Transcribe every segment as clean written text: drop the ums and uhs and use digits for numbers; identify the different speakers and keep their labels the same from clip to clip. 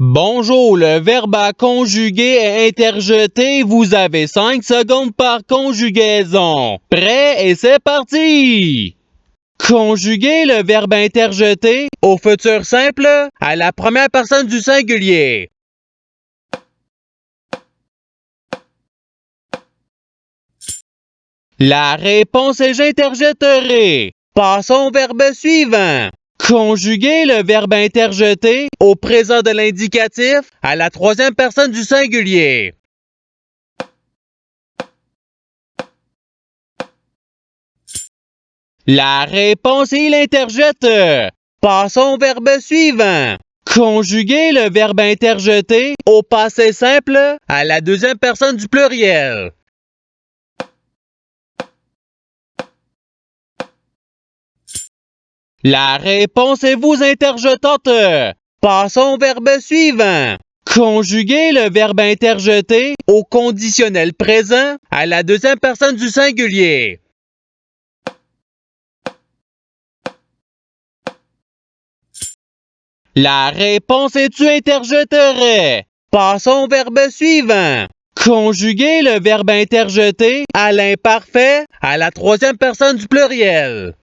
Speaker 1: Bonjour, le verbe à conjuguer est interjeté. Vous avez 5 secondes par conjugaison. Prêt et c'est parti! Conjuguer le verbe interjeté au futur simple à la première personne du singulier. La réponse est j'interjetterai. Passons au verbe suivant. Conjuguer le verbe interjeté au présent de l'indicatif à la troisième personne du singulier. La réponse est il interjette. Passons au verbe suivant. Conjuguer le verbe interjeté au passé simple à la deuxième personne du pluriel. La réponse est vous interjetante. Passons au verbe suivant. Conjuguer le verbe interjeté au conditionnel présent à la deuxième personne du singulier. La réponse est tu interjetterais. Passons au verbe suivant. Conjuguer le verbe interjeté à l'imparfait à la troisième personne du pluriel.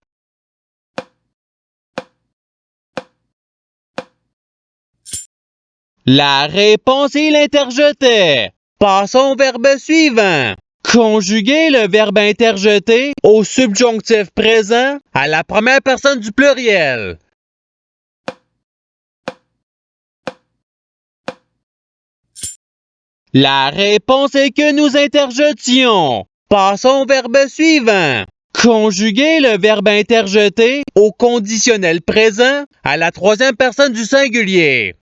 Speaker 1: La réponse est l'interjeté. Passons au verbe suivant. Conjuguer le verbe interjeté au subjonctif présent à la première personne du pluriel. La réponse est que nous interjetions. Passons au verbe suivant. Conjuguer le verbe interjeté au conditionnel présent à la troisième personne du singulier.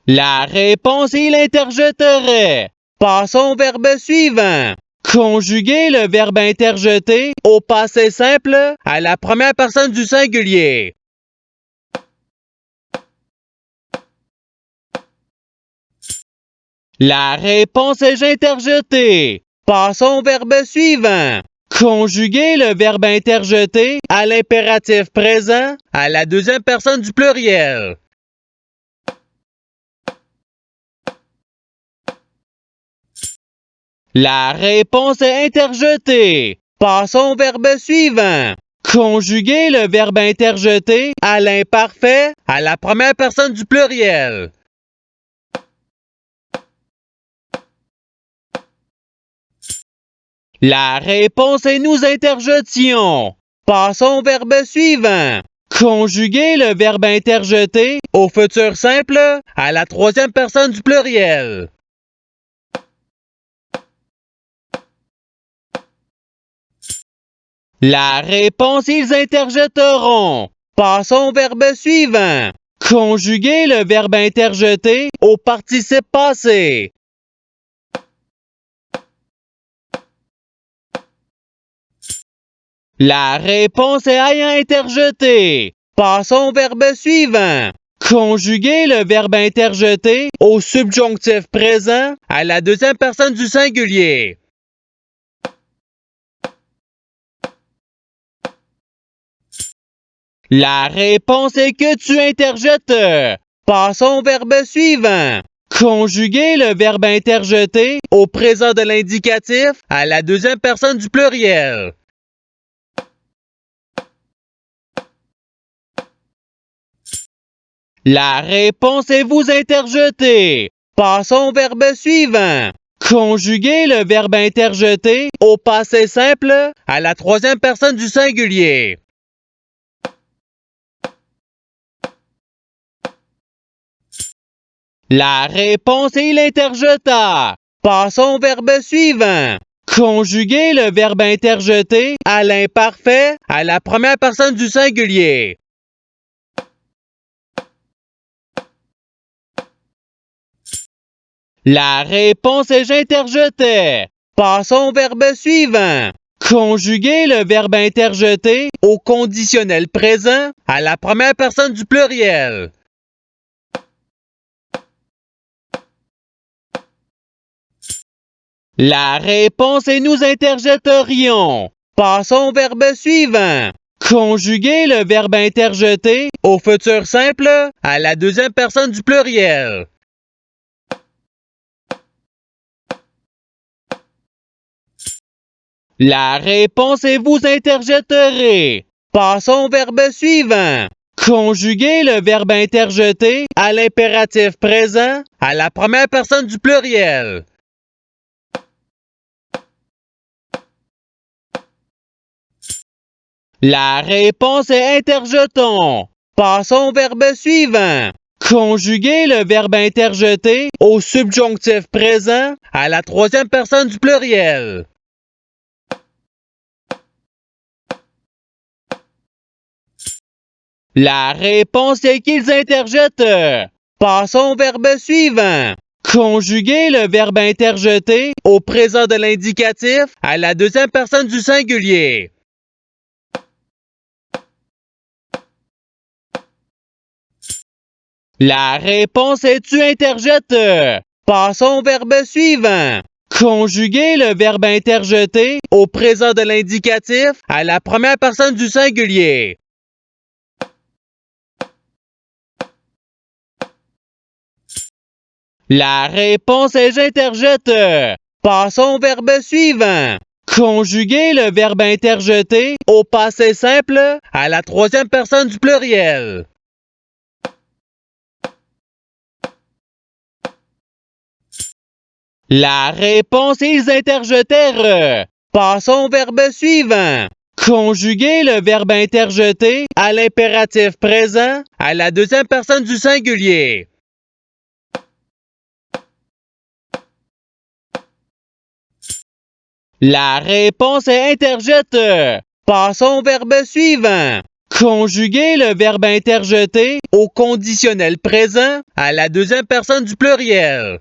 Speaker 1: La réponse est l'interjetterait. Passons au verbe suivant. Conjuguer le verbe interjeté au passé simple à la première personne du singulier. La réponse est j'interjeté. Passons au verbe suivant. Conjuguer le verbe interjeté à l'impératif présent à la deuxième personne du pluriel. La réponse est interjetée. Passons au verbe suivant. Conjuguer le verbe interjeté à l'imparfait à la première personne du pluriel. La réponse est nous interjetions. Passons au verbe suivant. Conjuguer le verbe interjeté au futur simple à la troisième personne du pluriel. La réponse ils interjetteront. Passons au verbe suivant. Conjuguer le verbe interjeté au participe passé. La réponse est ayant interjeté. Passons au verbe suivant. Conjuguer le verbe interjeté au subjonctif présent à la deuxième personne du singulier. La réponse est que tu interjettes. Passons au verbe suivant. Conjuguer le verbe interjeté au présent de l'indicatif à la deuxième personne du pluriel. La réponse est vous interjeter. Passons au verbe suivant. Conjuguer le verbe interjeté au passé simple à la troisième personne du singulier. La réponse est il interjeta. Passons au verbe suivant. Conjuguer le verbe interjeté à l'imparfait à la première personne du singulier. La réponse est j'interjetais. Passons au verbe suivant. Conjuguer le verbe interjeté au conditionnel présent à la première personne du pluriel. La réponse est nous interjetterions. Passons au verbe suivant. Conjuguer le verbe interjeté au futur simple à la deuxième personne du pluriel. La réponse est vous interjetterez. Passons au verbe suivant. Conjuguer le verbe interjeté à l'impératif présent à la première personne du pluriel. La réponse est interjetons. Passons au verbe suivant. Conjuguer le verbe interjeté au subjonctif présent à la troisième personne du pluriel. La réponse est qu'ils interjettent. Passons au verbe suivant. Conjuguer le verbe interjeté au présent de l'indicatif à la deuxième personne du singulier. La réponse est tu interjettes. Passons au verbe suivant. Conjuguer le verbe interjeté au présent de l'indicatif à la première personne du singulier. La réponse est j'interjette. Passons au verbe suivant. Conjuguer le verbe interjeté au passé simple à la troisième personne du pluriel. La réponse est ils interjetèrent. Passons au verbe suivant. Conjuguer le verbe interjeté à l'impératif présent à la deuxième personne du singulier. La réponse est interjette. Passons au verbe suivant. Conjuguer le verbe interjeté au conditionnel présent à la deuxième personne du pluriel.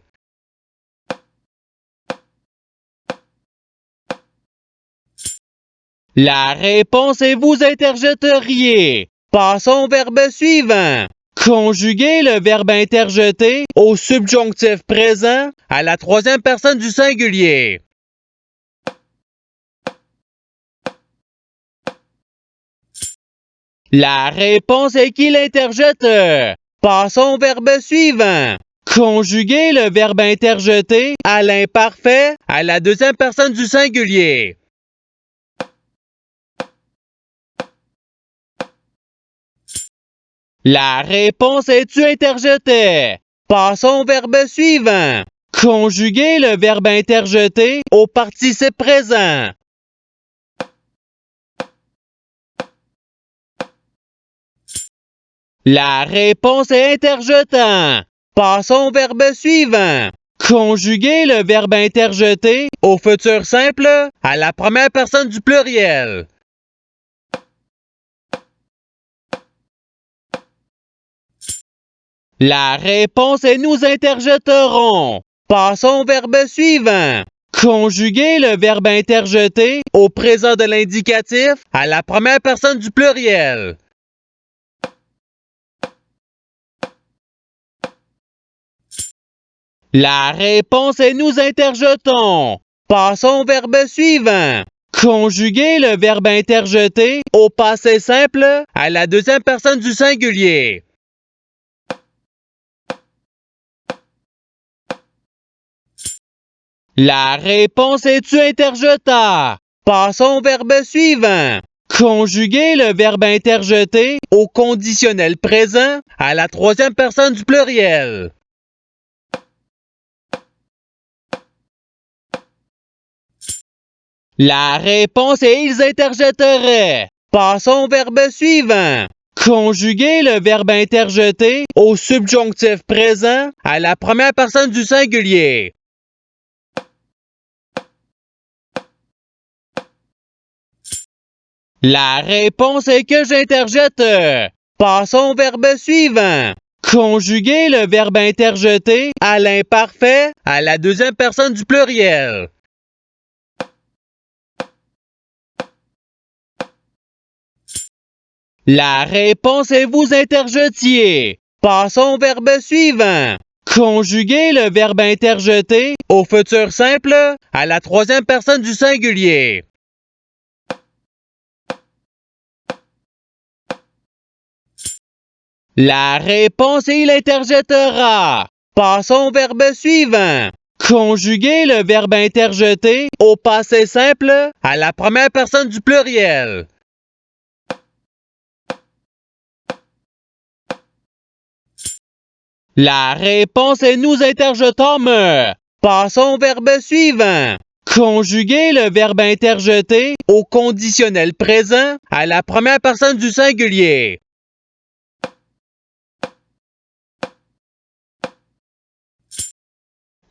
Speaker 1: La réponse est vous interjetteriez. Passons au verbe suivant. Conjuguer le verbe interjeté au subjonctif présent à la troisième personne du singulier. La réponse est qu'il interjette. Passons au verbe suivant. Conjuguer le verbe interjeté à l'imparfait à la deuxième personne du singulier. La réponse est tu interjetais. Passons au verbe suivant. Conjuguer le verbe interjeté au participe présent. La réponse est interjetant. Passons au verbe suivant. Conjuguer le verbe interjeté au futur simple à la première personne du pluriel. La réponse est nous interjetterons. Passons au verbe suivant. Conjuguer le verbe interjeté au présent de l'indicatif à la première personne du pluriel. La réponse est nous interjetons. Passons au verbe suivant. Conjuguer le verbe interjeté au passé simple à la deuxième personne du singulier. La réponse est tu interjeta. Passons au verbe suivant. Conjuguer le verbe interjeté au conditionnel présent à la troisième personne du pluriel. La réponse est ils interjetteraient. Passons au verbe suivant. Conjuguer le verbe interjeté au subjonctif présent à la première personne du singulier. La réponse est que j'interjette. Passons au verbe suivant. Conjuguer le verbe interjeté à l'imparfait à la deuxième personne du pluriel. La réponse est vous interjetiez. Passons au verbe suivant. Conjuguer le verbe interjeté au futur simple à la troisième personne du singulier. La réponse est il interjettera. Passons au verbe suivant. Conjuguer le verbe interjeter au passé simple à la première personne du pluriel. La réponse est nous interjetâmes. Passons au verbe suivant. Conjuguer le verbe interjeter au conditionnel présent à la première personne du singulier.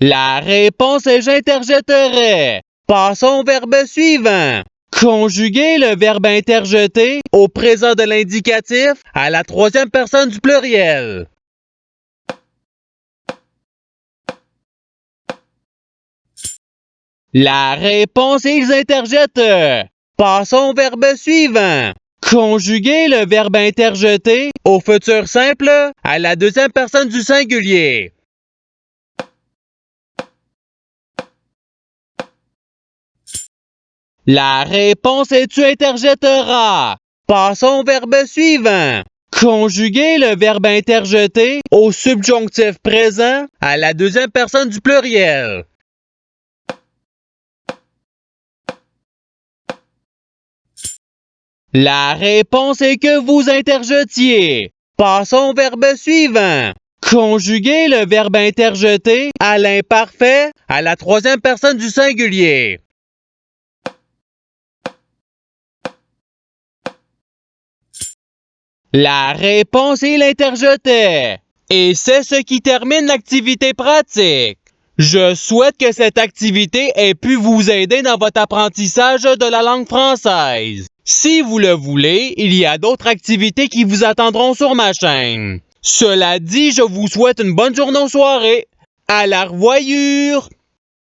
Speaker 1: La réponse est j'interjetterai. Passons au verbe suivant. Conjuguer le verbe interjeter au présent de l'indicatif à la troisième personne du pluriel. La réponse est ils interjettent. Passons au verbe suivant. Conjuguer le verbe interjeter au futur simple à la deuxième personne du singulier. La réponse est tu interjetteras. Passons au verbe suivant. Conjuguer le verbe interjeter au subjonctif présent à la deuxième personne du pluriel. La réponse est que vous interjetiez. Passons au verbe suivant. Conjuguer le verbe interjeter à l'imparfait à la troisième personne du singulier. La réponse est l'interjetait. Et c'est ce qui termine l'activité pratique. Je souhaite que cette activité ait pu vous aider dans votre apprentissage de la langue française. Si vous le voulez, il y a d'autres activités qui vous attendront sur ma chaîne. Cela dit, je vous souhaite une bonne journée ou soirée. À la revoyure!